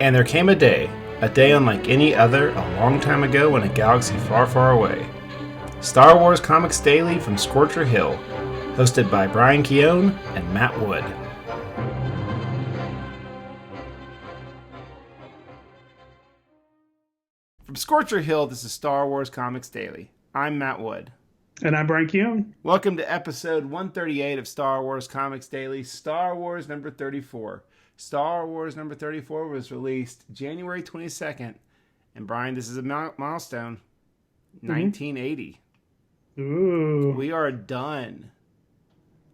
And there came a day unlike any other, a long time ago in a galaxy far, far away. Star Wars Comics Daily from Scorcher Hill, hosted by Brian Keown and Matt Wood. From Scorcher Hill, this is Star Wars Comics Daily. I'm Matt Wood. And I'm Brian Keown. Welcome to episode 138 of Star Wars Comics Daily, Star Wars number 34. Star Wars number 34 was released January 22nd. And Brian, this is a milestone. 1980. Ooh. We are done.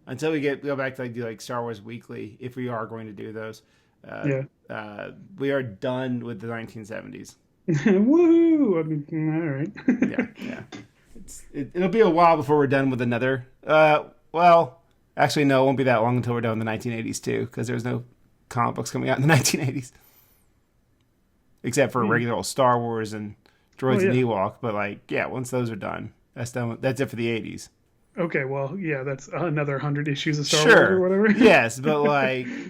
Until we go back to do Star Wars Weekly, if we are going to do those. We are done with the 1970s. Woohoo! I mean, all right. Yeah. It'll be a while before we're done with another. Well, actually, no, it won't be that long until we're done with the 1980s too, because there's no comic books coming out in the 1980s, except for regular old Star Wars and Droids and Ewok. But once those are done, that's done. That's it for the 80s. Okay, well, yeah, that's another 100 issues of Star Wars or whatever. Yes, but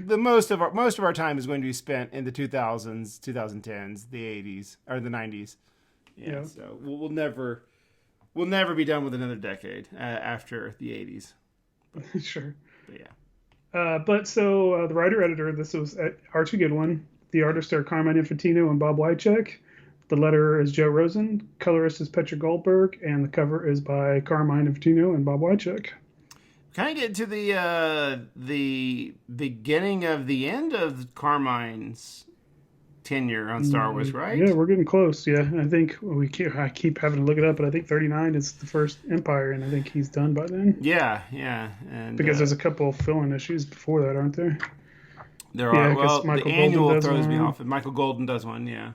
the most of our time is going to be spent in the 2000s, 2010s, the 80s or the 90s. Yeah. So we'll never be done with another decade after the 80s. Sure. But yeah. The writer-editor, this was Archie Goodwin. The artists are Carmine Infantino and Bob Wycheck. The letterer is Joe Rosen. Colorist is Petra Goldberg. And the cover is by Carmine Infantino and Bob Wycheck. Can I get to the beginning of the end of Carmine's tenure on Star Wars, right? Yeah, we're getting close. Yeah, I think I keep having to look it up, but I think 39 is the first Empire, and I think he's done by then. Yeah, and because there's a couple of fill-in issues before that, aren't there? There are. Well, the annual throws me off. Michael Golden does one. Yeah.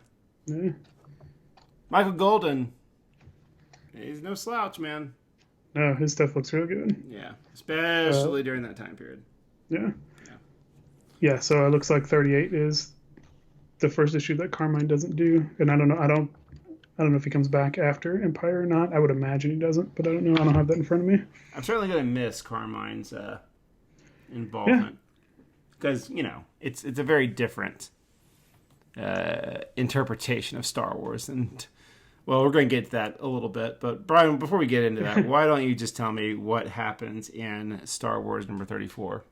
Michael Golden, he's no slouch, man. No, his stuff looks real good. Yeah, especially during that time period. Yeah. So it looks like 38 is the first issue that Carmine doesn't do, and I don't know if he comes back after Empire or not. I would imagine he doesn't, but I don't know. I don't have that in front of me. I'm certainly going to miss Carmine's involvement because it's a very different interpretation of Star Wars, and we're going to get to that a little bit. But Brian, before we get into that, why don't you just tell me what happens in Star Wars number 34?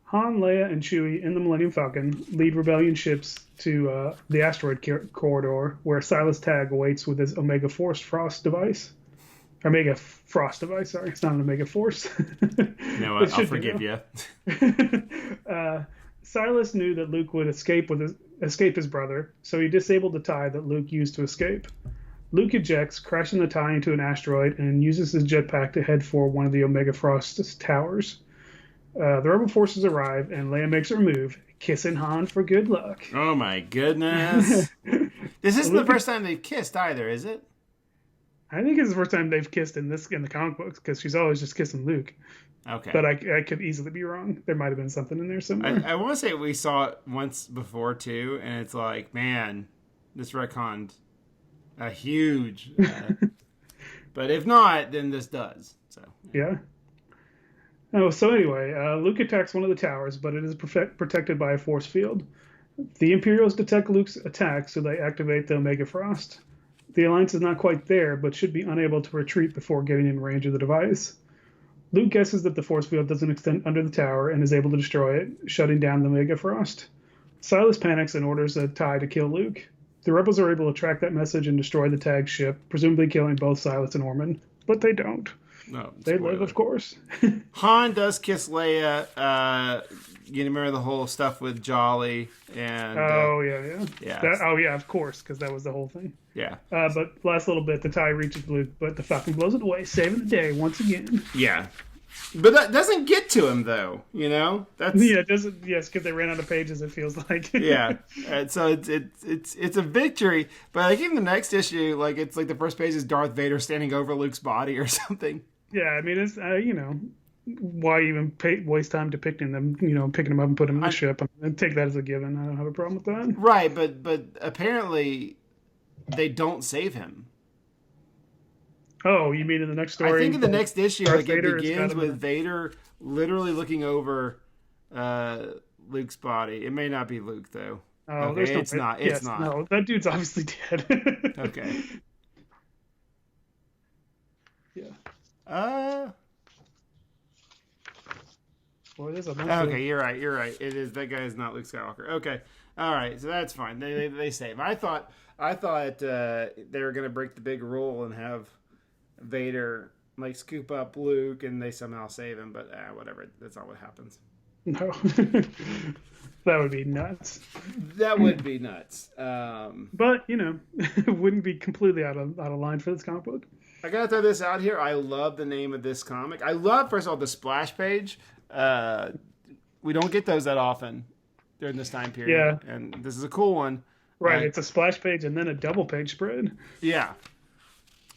Han, Leia, and Chewie in the Millennium Falcon lead rebellion ships to the asteroid corridor, where Silas Tagg awaits with his Omega Frost device. Omega Frost device, sorry. It's not an Omega Force. You know what? I'll forgive you. Silas knew that Luke would escape his brother, so he disabled the tie that Luke used to escape. Luke ejects, crashing the tie into an asteroid, and uses his jetpack to head for one of the Omega Frost's towers. The rebel forces arrive, and Leia makes her move, kissing Han for good luck. Oh my goodness! This isn't the first time they've kissed either, is it? I think it's the first time they've kissed in the comic books, because she's always just kissing Luke. Okay, but I could easily be wrong. There might have been something in there somewhere. I want to say we saw it once before too, and it's like, man, this retconned a huge. But if not, then this does. So yeah. Oh, so anyway, Luke attacks one of the towers, but it is protected by a force field. The Imperials detect Luke's attack, so they activate the Omega Frost. The Alliance is not quite there, but should be unable to retreat before getting in range of the device. Luke guesses that the force field doesn't extend under the tower and is able to destroy it, shutting down the Omega Frost. Silas panics and orders a tie to kill Luke. The rebels are able to track that message and destroy the Tag ship, presumably killing both Silas and Orman, but they don't. No, they live, of course. Han does kiss Leia. You remember the whole stuff with Jolly and yeah, of course, because that was the whole thing. Yeah. But last little bit, the tie reaches Luke, but the Falcon blows it away, saving the day once again. Yeah. But that doesn't get to him, though. It doesn't. Yes, because they ran out of pages. It feels like. Yeah, and so it's a victory. But even the next issue, it's like the first page is Darth Vader standing over Luke's body or something. Yeah, I mean it's why even waste time depicting them? Picking them up and putting them in the ship. And take that as a given. I don't have a problem with that. Right, but apparently they don't save him. Oh, you mean in the next story? I think in the next issue, it begins with Vader literally looking over Luke's body. It may not be Luke, though. Oh, there's Okay, no it's way. not. It's Yes, not. no, that dude's obviously dead. Okay. Yeah. Uh. Boy, there's a bunch of. Okay, you're right. You're right. It is that guy is not Luke Skywalker. Okay. All right, so that's fine. They save. I thought they were gonna break the big rule and have Vader like scoop up Luke and they somehow save him, but whatever. That's not what happens. No. That would be nuts. That would be nuts. But it wouldn't be completely out of line for this comic book. I gotta throw this out here. I love the name of this comic. I love, first of all, the splash page. We don't get those that often during this time period. Yeah. And this is a cool one. Right, it's a splash page and then a double page spread. Yeah.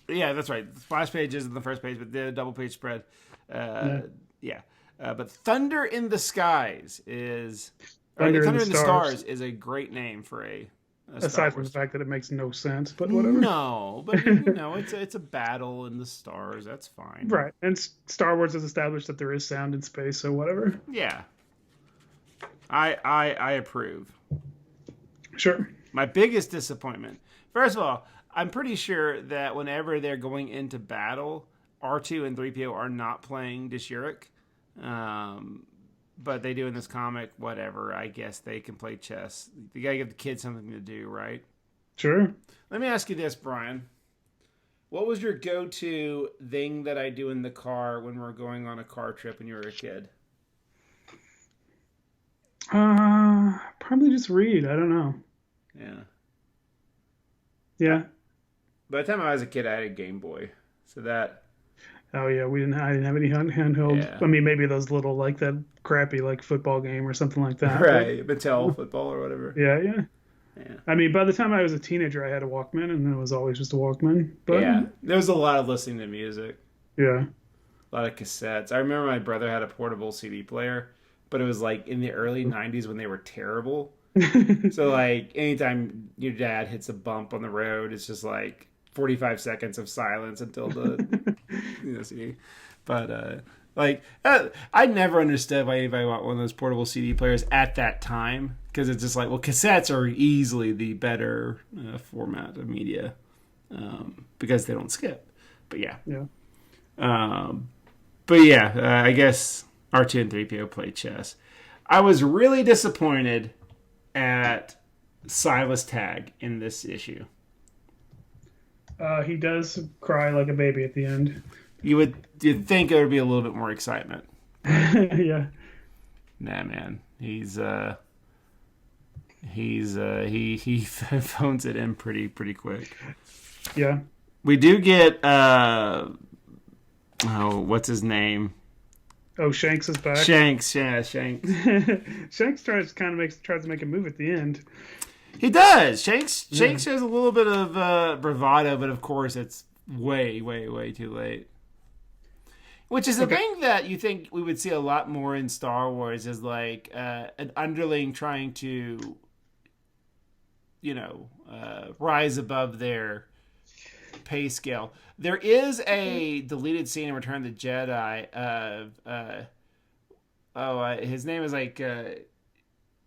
Yeah, that's right. The splash page isn't the first page, but the double page spread. Yeah. But Thunder in the Skies is... Thunder in the Stars is a great name for a aside from the fact that it makes no sense, but whatever. No, but it's a battle in the stars. That's fine. Right, and Star Wars has established that there is sound in space, so whatever. Yeah. I approve. Sure. My biggest disappointment. First of all, I'm pretty sure that whenever they're going into battle, R2 and 3PO are not playing Deshuric. But they do in this comic, whatever. I guess they can play chess. You gotta give the kids something to do, right? Sure. Let me ask you this, Brian. What was your go-to thing that I do in the car when we're going on a car trip when you were a kid? Probably just read. I don't know. Yeah. Yeah. By the time I was a kid, I had a Game Boy. So that... Oh yeah, I didn't have any handheld. Yeah. I mean, maybe those little like that crappy like football game or something like that. Right, Mattel football or whatever. Yeah. I mean, by the time I was a teenager, I had a Walkman, and it was always just a Walkman. But yeah, there was a lot of listening to music. Yeah. A lot of cassettes. I remember my brother had a portable CD player, but it was like in the early 90s when they were terrible. So like anytime your dad hits a bump on the road, it's just like 45 seconds of silence until the CD. But I never understood why anybody want one of those portable CD players at that time, because it's just like, well, cassettes are easily the better format of media because they don't skip. But yeah. I guess R2 and 3PO play chess. I was really disappointed at Silas Tag in this issue. He does cry like a baby at the end. You'd think there would be a little bit more excitement. Yeah. Nah, man. He phones it in pretty quick. Yeah. We do get what's his name? Oh, Shanks is back. Shanks, yeah, Shanks. Shanks tries to make a move at the end. He does. Shanks has a little bit of bravado, but of course it's way too late. Which is the thing that you think we would see a lot more in Star Wars, is like an underling trying to, rise above their pay scale. There is a deleted scene in Return of the Jedi of his name is like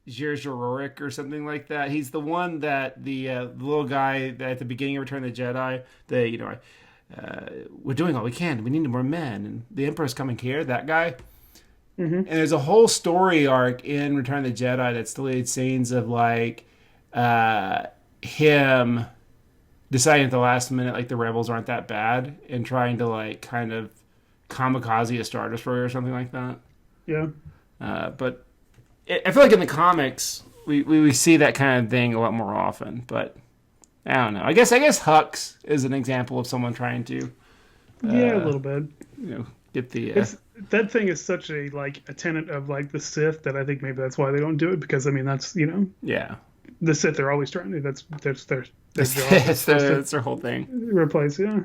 Jerjororik or something like that. He's the one that the little guy that at the beginning of Return of the Jedi, we're doing all we can. We need more men, and the Emperor's coming here. That guy. Mm-hmm. And there's a whole story arc in Return of the Jedi that's deleted scenes of like him deciding at the last minute like the rebels aren't that bad and trying to like kind of kamikaze a Star Destroyer or something like that. Yeah. But I feel like in the comics we see that kind of thing a lot more often. But I don't know. I guess Hux is an example of someone trying to a little bit. Get the that thing is such a like a tenet of like the Sith that I think maybe that's why they don't do it, because I mean that's the Sith are always trying to that's their job. That's their whole thing. Replace So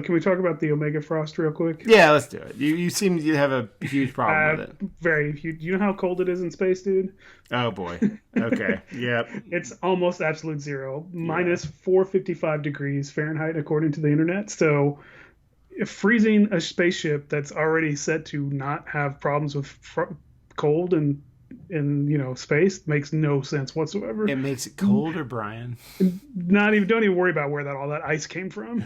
can we talk about the Omega Frost real quick? Yeah, let's do it. You seem to have a huge problem with it. Very huge. You know how cold it is in space, dude? Oh boy. Okay. Yep. It's almost absolute zero, minus 455 degrees Fahrenheit, according to the internet. So freezing a spaceship that's already set to not have problems with cold and in space makes no sense whatsoever. It makes it colder, Brian. Not even don't even worry about where that all that ice came from.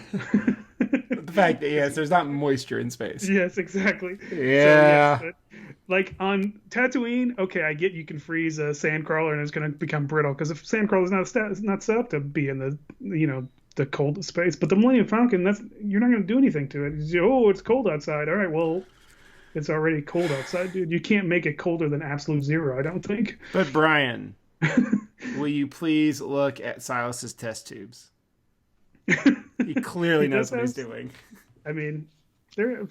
The fact that yes, there's not moisture in space. Yes, exactly. So yes, Yeah. like on Tatooine, okay, I get you can freeze a sandcrawler and it's going to become brittle because if sandcrawler is not set up to be in the cold space, but the Millennium Falcon, that's you're not going to do anything to it. It's cold outside. All right, well, it's already cold outside, dude. You can't make it colder than absolute zero, I don't think. But Brian, will you please look at Silas's test tubes? He clearly knows what he's doing. I mean, they're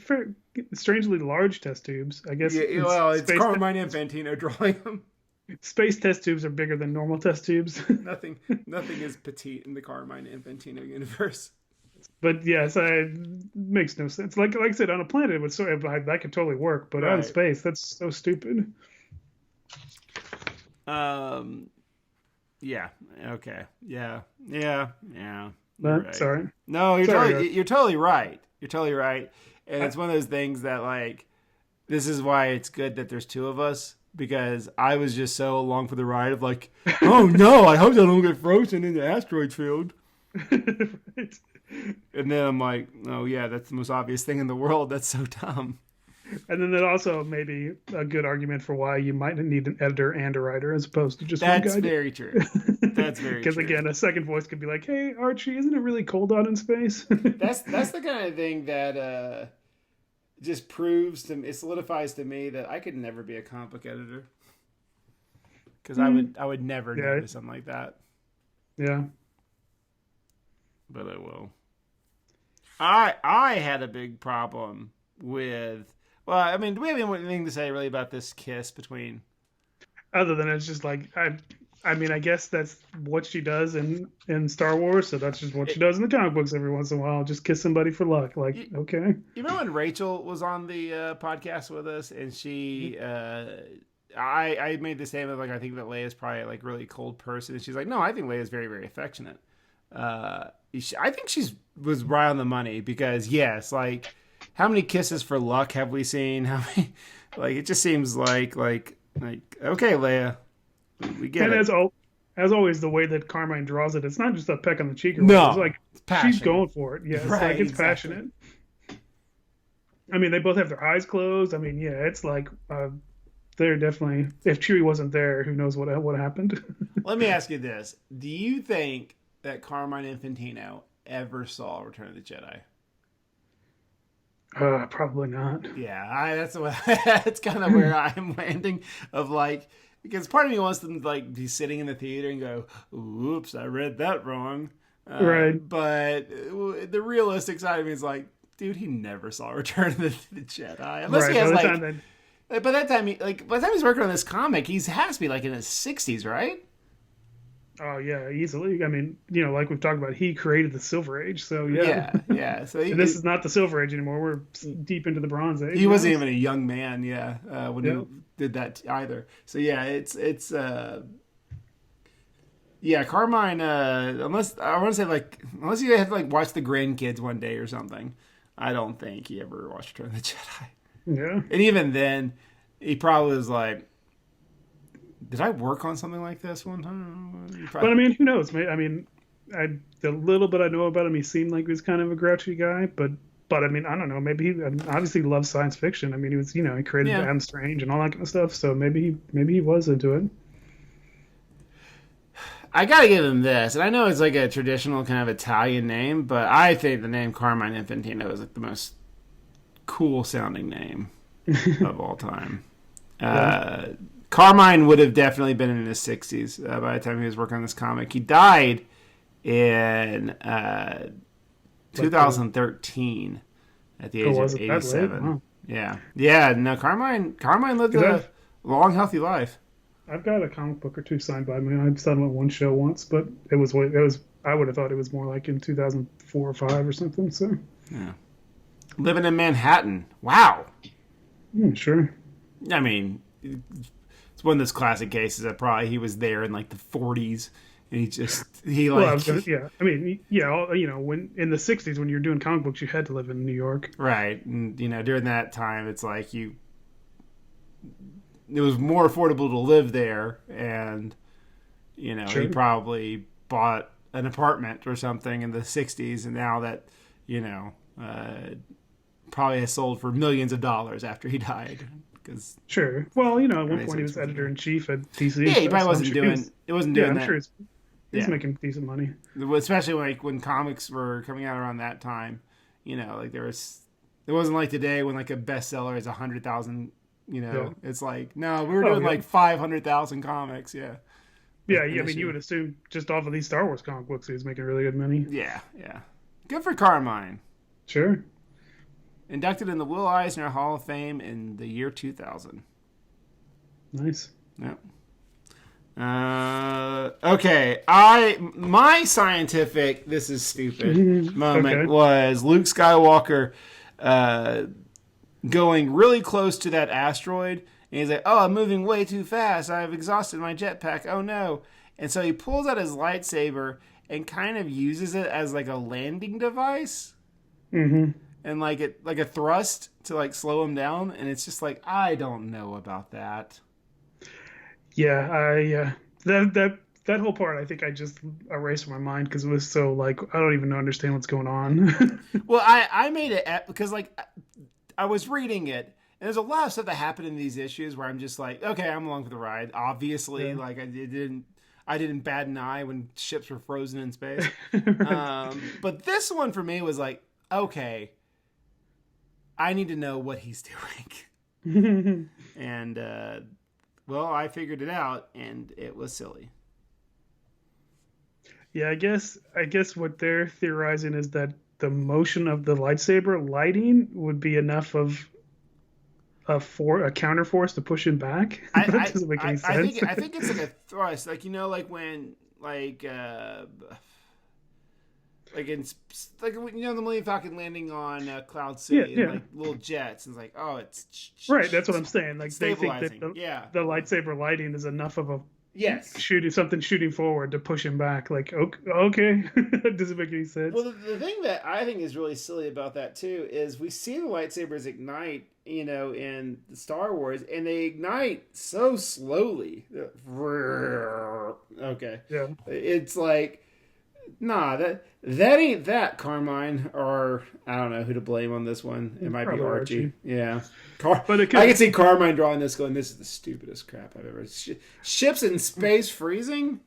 strangely large test tubes. I guess. Yeah, well, it's Carmine Infantino drawing them. Space test tubes are bigger than normal test tubes. Nothing is petite in the Carmine Infantino universe. But yes, it makes no sense. Like I said, on a planet, that could totally work. But out in space, that's so stupid. Yeah. Okay. Yeah. Right. Sorry. No, you're totally right. You're totally right. And it's one of those things that, like, this is why it's good that there's two of us, because I was just so along for the ride of like, oh no, I hope I don't get frozen in the asteroid field. Right. And then I'm like, oh yeah, that's the most obvious thing in the world. That's so dumb. And then that also may be a good argument for why you might need an editor and a writer as opposed to just one guy. That's very true. That's very true. Because again, a second voice could be like, hey, Archie, isn't it really cold out in space? That's the kind of thing that just it solidifies to me that I could never be a comic book editor. Because I would never do something like that. Yeah. But I will. I had a big problem with. Well, I mean, do we have anything to say really about this kiss between? Other than it's just like I mean, I guess that's what she does in Star Wars, so that's just what she does in the comic books every once in a while. Just kiss somebody for luck, like okay. You remember when Rachel was on the podcast with us, and she, I made the statement like I think that Leia's probably like really cold person, and she's like, no, I think Leia's very very affectionate. I think was right on the money because yes, like. How many kisses for luck have we seen? How many? Like it just seems like okay, Leia, we get it. And as always, the way that Carmine draws it, it's not just a peck on the cheek. No, it's like she's going for it. Yeah, it's passionate. I mean, they both have their eyes closed. I mean, yeah, it's like they're definitely. If Chewie wasn't there, who knows what happened? Let me ask you this: do you think that Carmine Infantino ever saw Return of the Jedi? Probably not. Yeah, that's kind of where I'm landing. Of like, because part of me wants them to like be sitting in the theater and go, "Oops, I read that wrong." Right. But the realistic side of me is like, dude, he never saw Return of the Jedi unless he has like. By that time, by the time he's working on this comic, he has to be like in his 60s, right? Oh yeah, easily. I mean, like we've talked about, he created the Silver Age, so yeah. Yeah. So this is not the Silver Age anymore. We're deep into the Bronze Age. He wasn't even a young man, when he did that either. So yeah, it's Carmine. Unless you had to like watch the grandkids one day or something, I don't think he ever watched Return of the Jedi. Yeah, and even then, he probably was like. Did I work on something like this one time? But I mean, who knows? I mean, the little bit I know about him, he seemed like he was kind of a grouchy guy. But I mean, I don't know. Maybe he obviously loves science fiction. I mean, he was, he created Adam Strange and all that kind of stuff. So maybe he was into it. I gotta give him this, and I know it's like a traditional kind of Italian name, but I think the name Carmine Infantino is like the most cool sounding name of all time. Carmine would have definitely been in his 60s by the time he was working on this comic. He died in 2013 at the age of 87. Wow. Yeah. No, Carmine lived a long, healthy life. I've got a comic book or two signed by me. I've signed him at one show once, but it was. I would have thought it was more like in 2004 or 5 or something. So. Yeah. Living in Manhattan. Wow. Sure. I mean. It's one of those classic cases that probably he was there in like the 40s, and I mean, when in the 60s when you're doing comic books, you had to live in New York, right? And during that time, it's like it was more affordable to live there, and Sure. he probably bought an apartment or something in the '60s, and now that probably has sold for millions of dollars after he died. Because Sure. Well, at one point he was editor in chief at DC. yeah, And he stuff, probably so wasn't doing it. Wasn't doing I'm that. sure he's Yeah. making decent money. Especially like when comics were coming out around that time. Like it wasn't like today when like a bestseller is 100,000. Yeah. It's like no, we were doing like 500,000 comics. Yeah. Yeah, I mean, you would assume just off of these Star Wars comic books, he was making really good money. Yeah, yeah. Good for Carmine. Sure. Inducted in the Will Eisner Hall of Fame in the year 2000. Nice. Yep. Okay. My scientific this is stupid moment was Luke Skywalker going really close to that asteroid, and he's like, "Oh, I'm moving way too fast. I've exhausted my jetpack. Oh no!" And so he pulls out his lightsaber and kind of uses it as like a landing device. Mm-hmm. And like a thrust to like slow him down, and it's just like I don't know about that. Yeah, that whole part, I think I just erased from my mind because it was so like I don't even understand what's going on. Well, I made it because like I was reading it, and there's a lot of stuff that happened in these issues where I'm just like, okay, I'm along for the ride. Obviously, like I didn't bat an eye when ships were frozen in space. Right. But this one for me was like, okay, I need to know what he's doing. And, well, I figured it out, and it was silly. Yeah, I guess what they're theorizing is that the motion of the lightsaber lighting would be enough of a counter force to push him back. That doesn't make any sense. I think it's like a thrust, like like when the Millennium Falcon landing on Cloud City, Yeah. and, like little jets, and it's like, oh, it's right. That's what I'm saying. Like they think stabilizing. that the lightsaber lighting is enough of a yes shooting forward to push him back. Like okay, that doesn't make any sense. Well, the thing that I think is really silly about that too is we see the lightsabers ignite, in Star Wars, and they ignite so slowly. Okay, Yeah. it's like, nah, that ain't that, Carmine, or I don't know who to blame on this one. It might be Probably Archie. Archie. Yeah, But it could, I can see Carmine drawing this, going, "This is the stupidest crap I've ever." Ships in space freezing.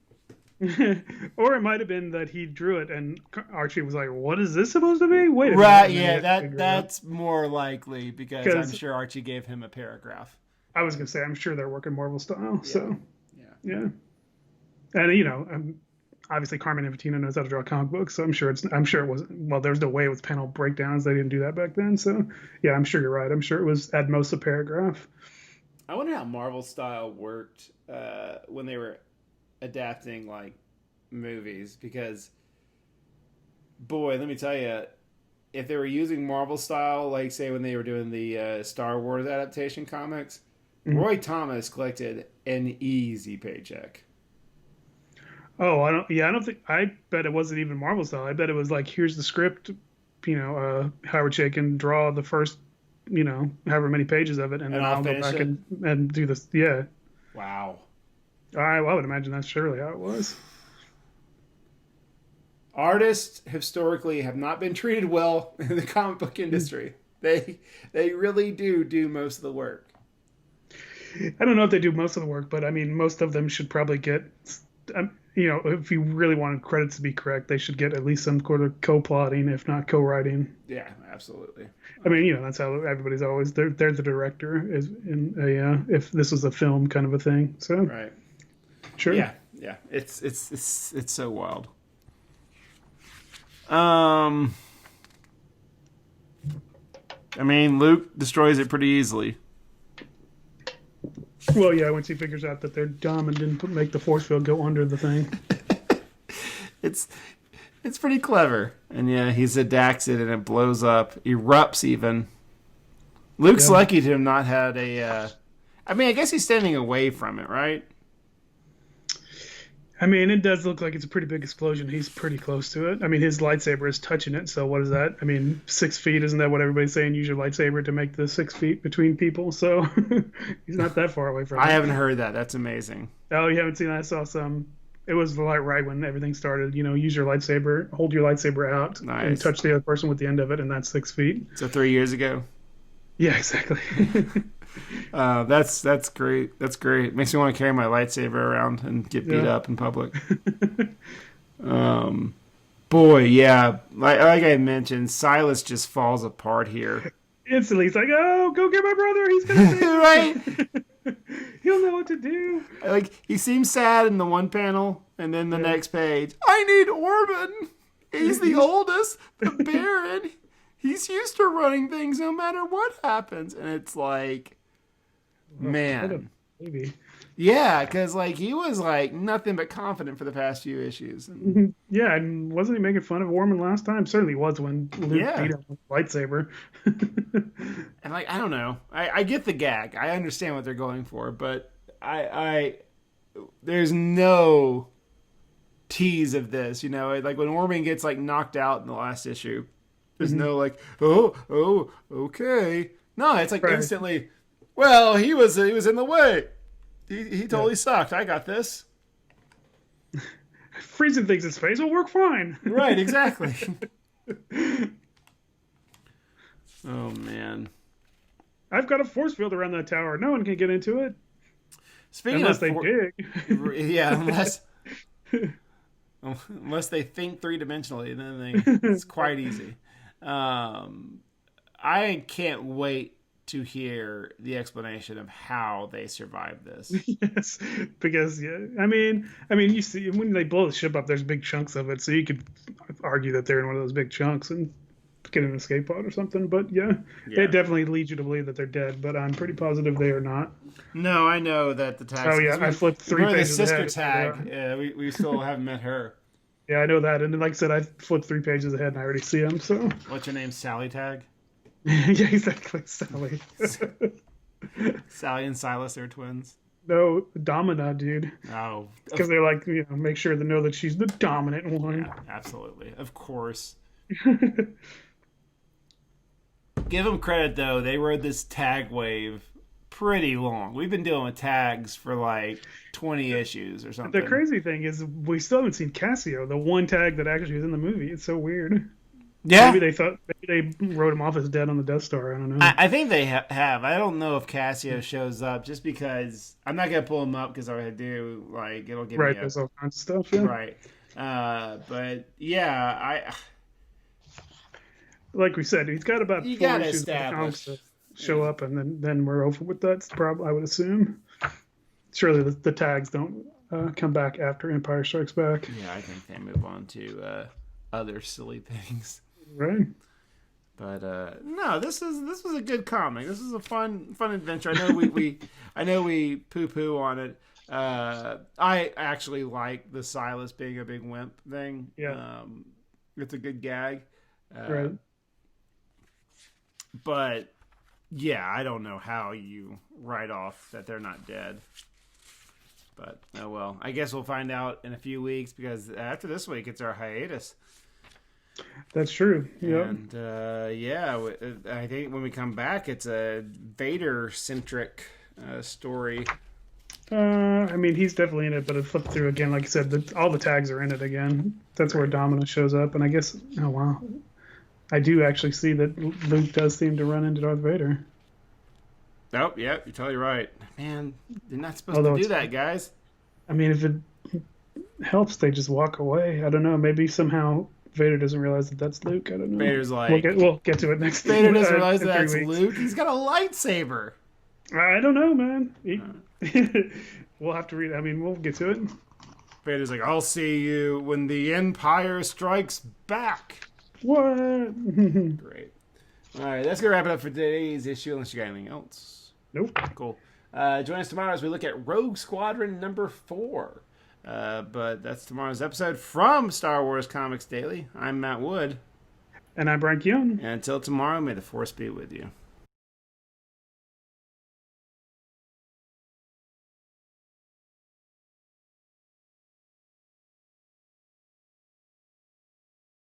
or it might have been that he drew it and Archie was like, "What is this supposed to be?" Wait a minute. Right? And then he Yeah, had to figure it out. that's more likely because I'm sure Archie gave him a paragraph. I was gonna say I'm sure they're working Marvel style. So Yeah. and obviously Carmine Infantino knows how to draw comic books, so I'm sure it wasn't. Well, there's no way it was panel breakdowns. They didn't do that back then. So yeah, I'm sure you're right. I'm sure it was at most a paragraph. I wonder how Marvel style worked when they were adapting like movies, because boy, let me tell you, if they were using Marvel style, like say when they were doing the Star Wars adaptation comics, Roy Thomas collected an easy paycheck. Oh, I bet it wasn't even Marvel style. I bet it was like, here's the script, Howard Shea can draw the first, however many pages of it, and then I'll go back and do this. Yeah. Wow. I would imagine that's surely how it was. Artists historically have not been treated well in the comic book industry. They really do most of the work. I don't know if they do most of the work, but I mean, most of them should probably get, if you really wanted credits to be correct, they should get at least some sort of co-plotting, if not co-writing. Yeah, absolutely. I mean, that's how everybody's always, they're the director is in if this was a film kind of a thing. So right. Sure. Yeah. It's so wild. I mean, Luke destroys it pretty easily. Well, yeah, once he figures out that they're dumb and didn't make the force field go under the thing. It's pretty clever. And yeah, he adapts it and it blows up, erupts even. Luke's lucky to have not had a... I guess he's standing away from it, right? I mean, it does look like it's a pretty big explosion. He's pretty close to it. I mean, his lightsaber is touching it. So what is that? I mean, 6 feet, isn't that what everybody's saying? Use your lightsaber to make the 6 feet between people. So he's not that far away from I it. haven't heard that. That's amazing. Oh, you haven't seen that? I saw some. It was like right when everything started. Use your lightsaber, hold your lightsaber out, and Nice. touch the other person with the end of it, and that's 6 feet. So 3 years ago. Yeah, exactly. That's great. That's great. Makes me want to carry my lightsaber around and get beat Yeah. up in public. Boy, yeah. Like I mentioned, Silas just falls apart here. Instantly, he's like, "Oh, go get my brother. He's gonna save Right? me. He'll know what to do." Like he seems sad in the one panel, and then the Yeah. next page, I need Orban. He's the oldest, the Baron. He's used to running things no matter what happens, and it's like, What a man, baby. yeah, because like he was like nothing but confident for the past few issues. And, Yeah, and wasn't he making fun of Warman last time? Certainly was when Luke Yeah. beat him with a lightsaber. and like I don't know, I get the gag, I understand what they're going for, but I there's no tease of this, like when Orban gets like knocked out in the last issue. There's no like, oh, okay. No, it's like Right. instantly. Well, he was in the way. He totally sucked. I got this. Freezing things in space will work fine. Right, exactly. Oh man. I've got a force field around that tower. No one can get into it Speaking unless of they dig. yeah, unless they think 3-dimensionally, then it's quite easy. I can't wait to hear the explanation of how they survived this. Yes, because I mean, you see when they blow the ship up, there's big chunks of it, so you could argue that they're in one of those big chunks and get an escape pod or something. But yeah, Yeah. it definitely leads you to believe that they're dead. But I'm pretty positive they are not. No, I know that the tag. Oh yeah, I flipped 3 Remember the pages sister ahead. tag? We still haven't met her. Yeah, I know that. And then, like I said, I flipped 3 pages ahead and I already see him. So What's your name? Sally tag. yeah, exactly, Sally. Sally and Silas are twins. No, Domina, dude. Oh, Because they're like, make sure to know that she's the dominant one. yeah, absolutely, of course. Give them credit though; they rode this tag wave pretty long. We've been dealing with tags for like 20 issues or something. The crazy thing is, we still haven't seen Cassio, the one tag that actually was in the movie. It's so weird. Yeah, Maybe they wrote him off as dead on the Death Star. I don't know. I think they have. I don't know if Cassio shows up, just because I'm not gonna pull him up because if I do, like, it'll give Right, me there's all kinds of stuff. Yeah. right. But yeah, Like we said, he's got about You 4 gotta issues of the comics establish. to show up, and then we're over with that. Probably, I would assume. Surely the tags don't come back after Empire Strikes Back, Yeah, I think they move on to other silly things. right? But no, this was a good comic. This was a fun adventure. I know we poo poo on it. I actually like the Silas being a big wimp thing. Yeah. It's a good gag. Right. But yeah, I don't know how you write off that they're not dead. But oh well. I guess we'll find out in a few weeks, because after this week it's our hiatus. That's true. Yeah. And I think when we come back, it's a Vader-centric story. I mean, he's definitely in it, but it flipped through again. Like I said, all the tags are in it again. That's where Domino shows up, and I guess, oh wow, I do actually see that Luke does seem to run into Darth Vader. Oh, yeah, you're totally right. Man, you're not supposed Although to do it's- that, guys. I mean, if it helps, they just walk away. I don't know. Maybe somehow Vader doesn't realize that that's Luke. I don't know. Vader's like, we'll get to it next. Vader doesn't realize in that 3 that's weeks. Luke. He's got a lightsaber. I don't know, man. We'll have to read. I mean, we'll get to it. Vader's like, I'll see you when the Empire strikes back. What? Great. All right, that's going to wrap it up for today's issue, unless you got anything else. Nope. Cool. Join us tomorrow as we look at Rogue Squadron number 4. But that's tomorrow's episode from Star Wars Comics Daily. I'm Matt Wood. And I'm Brian Keown. And until tomorrow, may the Force be with you.